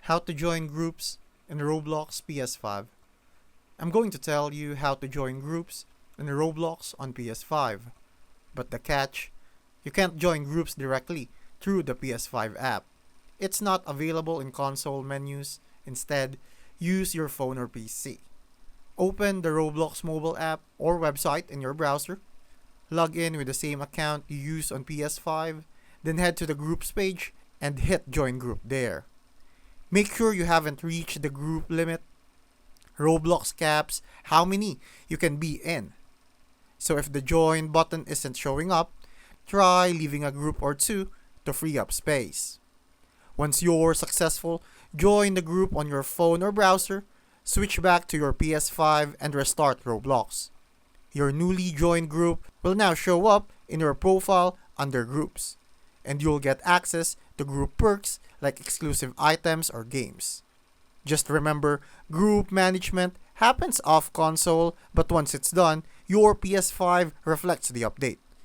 How to join groups in Roblox PS5. I'm going to tell you how to join groups in Roblox on PS5. But the catch, you can't join groups directly through the PS5 app. It's not available in console menus. Instead, use your phone or PC. Open the Roblox mobile app or website in your browser. Log in with the same account you use on PS5, then head to the groups page and hit join group there. Make sure you haven't reached the group limit. Roblox caps how many you can be in. So if the join button isn't showing up, try leaving a group or two to free up space. Once you're successful, join the group on your phone or browser, switch back to your PS5 and restart Roblox. Your newly joined group will now show up in your profile under groups, and you'll get access to group perks like exclusive items or games. Just remember, group management happens off console, but once it's done, your PS5 reflects the update.